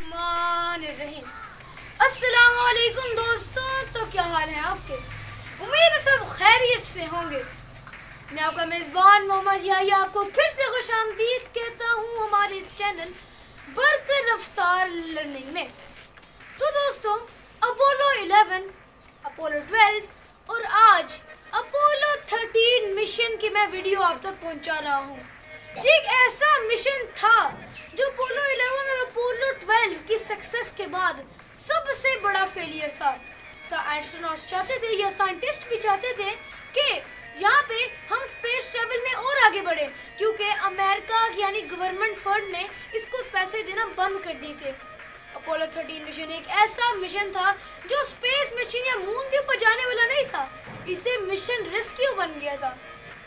बिस्मिल्लाहिर्रहमानिर्रहीम। अस्सलाम वालेकुम दोस्तों, तो क्या हाल है आपके? उम्मीद है सब खैरियत से होंगे। मैं आपका मेज़बान मोहम्मद याहिया आपको फिर से खुशामदीद कहता हूँ हमारे इस चैनल बरकर रफ्तार लर्निंग में। तो दोस्तों, अपोलो 11, अपोलो 12 और आज अपोलो 13 मिशन की मैं वीडियो आप तक पहुँचा रहा हूँ। एक ऐसा मिशन था जो अपोलो 11 और अपोलो 12 की सक्सेस के बाद सबसे बड़ा फेलियर था। एस्ट्रोनॉट्स चाहते थे या साइंटिस्ट भी चाहते थे कि यहाँ पे हम स्पेस ट्रेवल में और आगे बढ़े, क्योंकि अमेरिका यानी गवर्नमेंट फंड ने इसको पैसे देना बंद कर दिए थे। अपोलो 13 मिशन एक ऐसा मिशन था जो स्पेस मिशन या मून के ऊपर जाने वाला नहीं था, इसे मिशन रेस्क्यू बन गया था।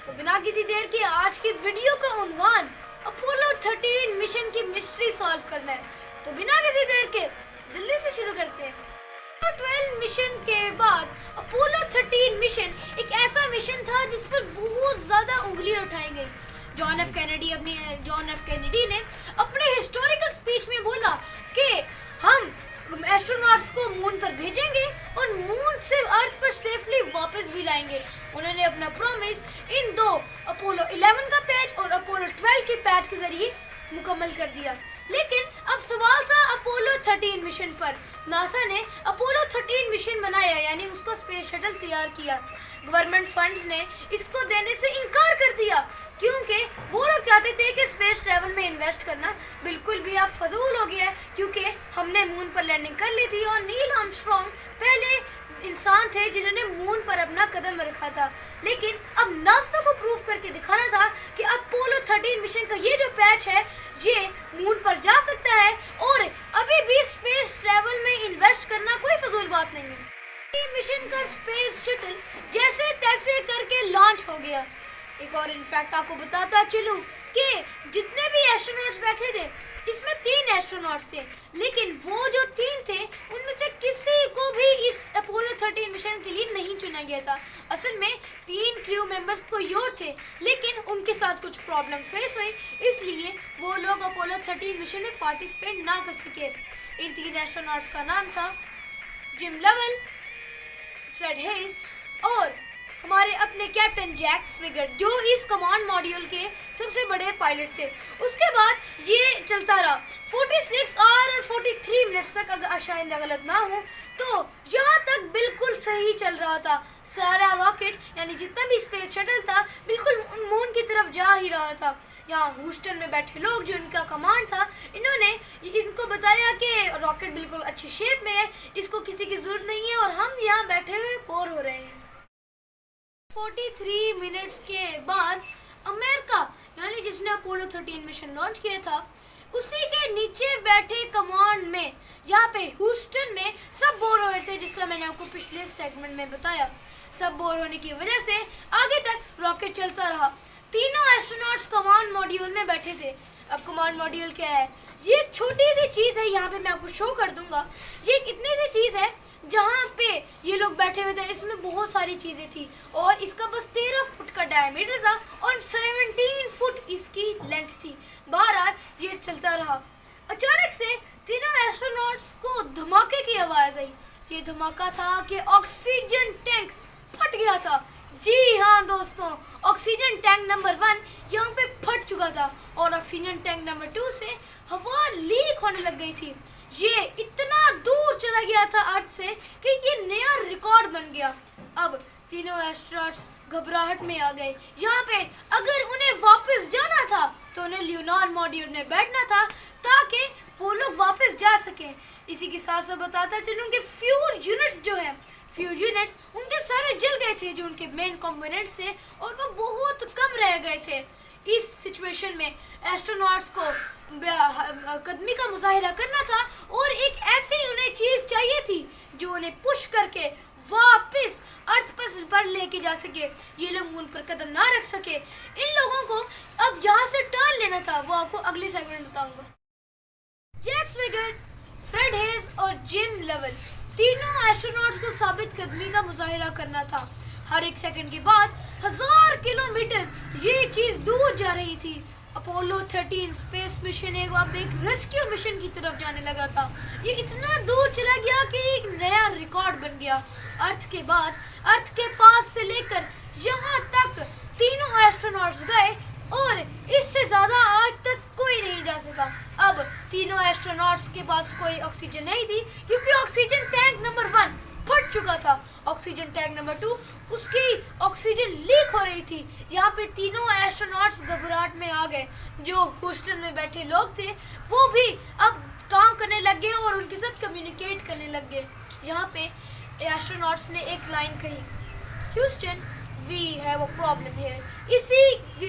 तो बिना किसी देर के आज की वीडियो का उन्वान अपोलो 13 मिशन की मिस्ट्री सॉल्व करना है। तो बिना किसी देर के जल्दी से शुरू करते हैं। अपोलो 12 मिशन के बाद अपोलो 13 मिशन एक ऐसा मिशन था जिस पर बहुत ज्यादा उंगलियां उठाई गई। जॉन एफ कैनेडी ने अपने हिस्टोरिकल स्पीच में बोला कि हम एस्ट्रोनॉट्स को मून पर भेजेंगे और मून से अर्थ पर सेफली वापस भी लाएंगे। उन्होंने अपना प्रॉमिस इन दो अपोलो 11 का पैच और अपोलो 12 के पैच के जरिए मुकम्मल कर दिया। लेकिन अब सवाल था अपोलो 13 मिशन पर। नासा ने अपोलो 13 मिशन बनाया, यानी उसका स्पेस शटल तैयार किया। गवर्नमेंट फंड्स ने इसको देने से इनकार कर दिया, क्योंकि वो लोग चाहते थे कि स्पेस ट्रैवल में इन्वेस्ट करना बिल्कुल भी अब फजूल हो गया है, क्योंकि हमने मून पर लैंडिंग कर ली थी और नील आर्मस्ट्रॉन्ग पहले इंसान थे जिन्होंने मून पर अपना कदम रखा था। लेकिन अब नासा को प्रूव करके दिखाना था कि अपोलो 13 मिशन का ये जो पैच है ये मून पर जा सकता है और अभी भी स्पेस ट्रैवल में इन्वेस्ट करना कोई फजूल बात नहीं है। मिशन का स्पेस शटल जैसे तैसे करके लॉन्च हो गया। एक और इनफैक्ट आपको बताता चलूं कि जितने भी एस्ट्रोनॉट्स बैठे थे इसमें 3 एस्ट्रोनॉट्स थे, लेकिन वो जो 3 थे उनमें से किसी को भी इस अपोलो 13 मिशन के लिए नहीं चुना गया था। असल में 3 क्रू मेंबर्स कोई और थे, लेकिन उनके साथ कुछ प्रॉब्लम फेस हुई, इसलिए वो लोग अपोलो 13 मिशन में पार्टिसिपेट ना कर सके। इन 3 एस्ट्रोनॉट्स का नाम था जिम लवेल, फ्रेड हेज और हमारे अपने कैप्टन जैक स्विगर, जो इस कमांड मॉड्यूल के सबसे बड़े पायलट थे। उसके बाद ये चलता रहा 46 आवर और 43 मिनट्स तक, अगर शायद गलत ना हो तो यहाँ तक बिल्कुल सही चल रहा था। सारा रॉकेट यानी जितना भी स्पेस शटल था बिल्कुल मून की तरफ जा ही रहा था। यहाँ ह्यूस्टन में बैठे लोग जो इनका कमांड था, इन्होंने इनको बताया कि रॉकेट बिल्कुल अच्छी शेप में है, इसको किसी की जरूरत नहीं है और हम यहाँ बैठे हुए बोर हो रहे हैं। 43 मिनट्स के बाद अमेरिका यानी जिसने अपोलो 13 मिशन लॉन्च किया था उसी के नीचे बैठे कमांड में यहाँ पे ह्यूस्टन में सब बोर हो रहे थे। जिस तरह मैंने आपको पिछले सेगमेंट में बताया, सब बोर होने की वजह से आगे तक रॉकेट चलता रहा। तीनों एस्ट्रोनॉट्स कमांड मॉड्यूल में बैठे थे। अब कमांड मॉड्यूल क्या है? ये एक छोटी सी चीज़ है, यहाँ पे मैं आपको शो कर दूंगा। ये एक इतनी सी चीज़ है जहाँ पे ये लोग बैठे हुए थे, इसमें बहुत सारी चीज़ें थी और इसका बस 13 फुट का डायमीटर था और 17 फुट इसकी लेंथ थी। बहरहाल ये चलता रहा। अचानक से तीनों एस्ट्रोनॉट्स को धमाके की आवाज़ आई। ये धमाका था कि ऑक्सीजन टैंक फट गया था। जी हाँ दोस्तों, ऑक्सीजन टैंक नंबर 1 यहाँ पे फट चुका था और ऑक्सीजन टैंक नंबर 2 से हवा लीक होने लग गई थी। ये इतना दूर चला गया था अर्थ से कि ये नया रिकॉर्ड बन गया। अब तीनों एस्ट्रोनॉट्स घबराहट में आ गए। यहाँ पे अगर उन्हें वापस जाना था तो उन्हें ल्यूनार मॉड्यूल में बैठना था ताकि वो लोग वापस जा सकें। इसी के साथ साथ बताता चलूँ कि फ्यूल यूनिट्स जो है, फ्यूल यूनिट्स उनके सारे जल गए थे जो उनके मेन कंपोनेंट्स थे और वो बहुत कम रह गए थे। इस सिचुएशन में एस्ट्रोनॉट्स को कदमी का मुजाहिरा करना था और एक ऐसी उन्हें चीज़ चाहिए थी जो उन्हें पुश करके वापस अर्थ पर लेके जा सके, ये लोग मून पर कदम ना रख सके। इन लोगों को अब यहाँ से टर्न लेना था, वो आपको अगले सेगमेंट बताऊंगा। जैक स्विगर, फ्रेड हेज और जिम लवेल तीनों एस्ट्रोनॉट्स को साबित कदमी का मुजाहिरा करना था। हर एक सेकंड के बाद 1000 किलोमीटर ये चीज़ दूर जा रही थी। अपोलो 13 स्पेस मिशन अब एक रेस्क्यू मिशन की तरफ जाने लगा था। ये इतना दूर चला गया कि एक नया रिकॉर्ड बन गया। अर्थ के बाद, अर्थ के पास से लेकर यहाँ तक तीनों एस्ट्रोनॉट्स गए और इससे ज़्यादा आज तक कोई नहीं जा सका। अब तीनों एस्ट्रोनॉट्स के पास कोई ऑक्सीजन नहीं थी क्योंकि ऑक्सीजन टैंक नंबर 1 फट चुका था। ऑक्सीजन टैंक नंबर 2 उसकी ऑक्सीजन लीक हो रही थी। यहाँ पे तीनों एस्ट्रोनॉट्स घबराहट में आ गए। जो हॉस्टल में बैठे लोग थे वो भी अब काम करने लग गए और उनके साथ कम्युनिकेट करने लग गए। यहाँ पे एस्ट्रोनॉट्स ने एक लाइन कही, Houston we have a problem here.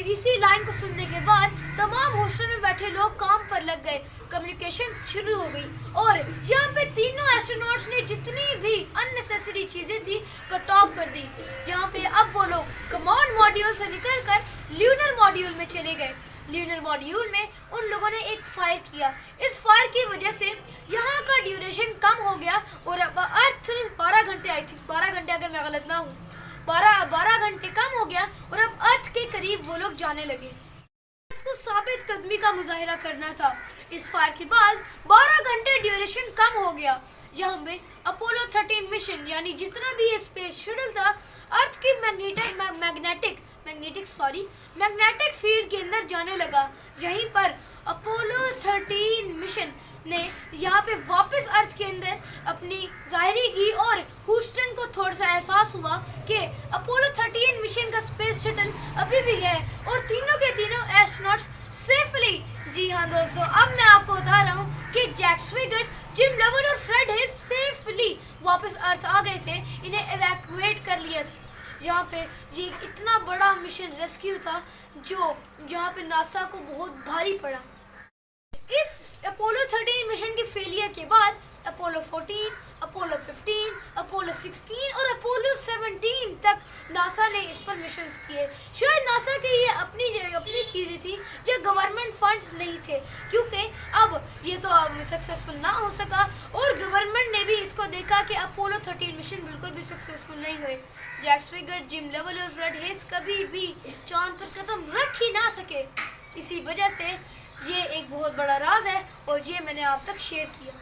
इसी लाइन को सुनने के बाद तमाम हॉस्टल में बैठे लोग काम पर लग गए। कम्युनिकेशन शुरू हो गई और यहाँ पे तीनों एस्ट्रोनॉट्स ने जितनी भी अननेसेसरी चीज़ें थी कट ऑफ कर दी। यहाँ पे अब वो लोग कमांड मॉड्यूल से निकलकर ल्यूनर मॉड्यूल में चले गए। ल्यूनर मॉड्यूल में उन लोगों ने एक फायर किया। इस फायर की वजह से यहाँ का ड्यूरेशन कम हो गया और अब अर्थ 12 घंटे आई थी, 12 घंटे अगर मैं गलत ना हूँ, 12 घंटे कम हो गया और अब अर्थ के करीब वो लोग जाने लगे। इसको साबित कदमी का मुजाहिरा करना था। इस फायर के बाद 12 घंटे ड्यूरेशन कम हो गया। यहाँ पे अपोलो 13 मिशन यानी जितना भी ये स्पेस शटल था अर्थ की मैग्नेटिक फील्ड के अंदर जाने लगा। यहीं पर अपोलो 13 मिशन ने यहाँ पे वापस अर्थ के अंदर अपनी जाहिरी की और ह्यूस्टन को थोड़ा सा एहसास हुआ कि अपोलो 13 मिशन का स्पेस शटल अभी भी है और तीनों के तीनों एस्ट्रोनॉट्स सेफली, जी हाँ दोस्तों, अब मैं आपको बता रहा हूँ कि जैक स्विगर्ट, जिम लवल और फ्रेड हेज सेफली वापस अर्थ आ गए थे। इन्हें एवैक्यूएट कर लिया था। यहाँ पे ये इतना बड़ा मिशन रेस्क्यू था जो यहाँ पे नासा को बहुत भारी पड़ा। इस अपोलो 13 मिशन की फेलियर के बाद अपोलो 14, अपोलो 15, अपोलो 16 और अपोलो 17 तक नासा ने इस पर मिशंस किए। शायद नासा के ये अपनी चीज़ें थी जो गवर्नमेंट फंड्स नहीं थे, क्योंकि अब ये तो सक्सेसफुल ना हो सका और गवर्नमेंट ने भी इसको देखा कि अपोलो 13 मिशन बिल्कुल भी सक्सेसफुल नहीं हुए। जैक स्विगर्ट, जिम लवल और फ्रेड हेज कभी भी चांद पर कदम रख ही ना सके। इसी वजह से ये एक बहुत बड़ा राज है और ये मैंने आप तक शेयर किया।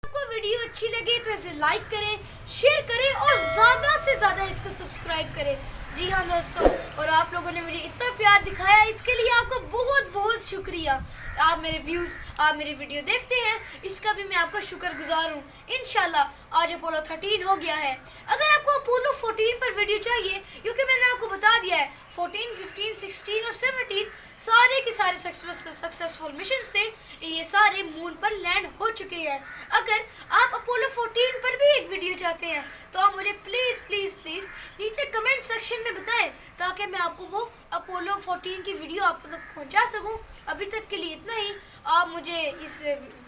आपको वीडियो अच्छी लगे तो इसे लाइक करें, शेयर करें और ज़्यादा से ज़्यादा इसको सब्सक्राइब करें। जी हाँ दोस्तों, और आप लोगों ने मुझे इतना प्यार दिखाया इसके लिए आपका बहुत बहुत शुक्रिया। आप मेरे व्यूज़, आप मेरी वीडियो देखते हैं, इसका भी मैं आपका शुक्रगुजार हूँ। इंशाल्लाह आज अपोलो 13 हो गया है। अगर आपको अपोलो 14 पर वीडियो चाहिए, क्योंकि मैंने आपको बता दिया है 14, 15, 16 और 17 सारे के सारे सक्सेसफुल मिशन से ये सारे मून पर लैंड हो चुके हैं। अगर आप अपोलो 14 पर भी एक वीडियो चाहते हैं तो आप मुझे प्लीज़ प्लीज़ प्लीज़ नीचे कमेंट सेक्शन में बताएं ताकि मैं आपको वो अपोलो 14 की वीडियो आप तक पहुंचा सकूं। अभी तक के लिए इतना ही। आप मुझे इस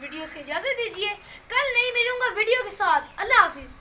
वीडियो से इजाज़त दीजिए। कल नहीं मिलूंगा वीडियो के साथ। अल्लाह हाफिज़।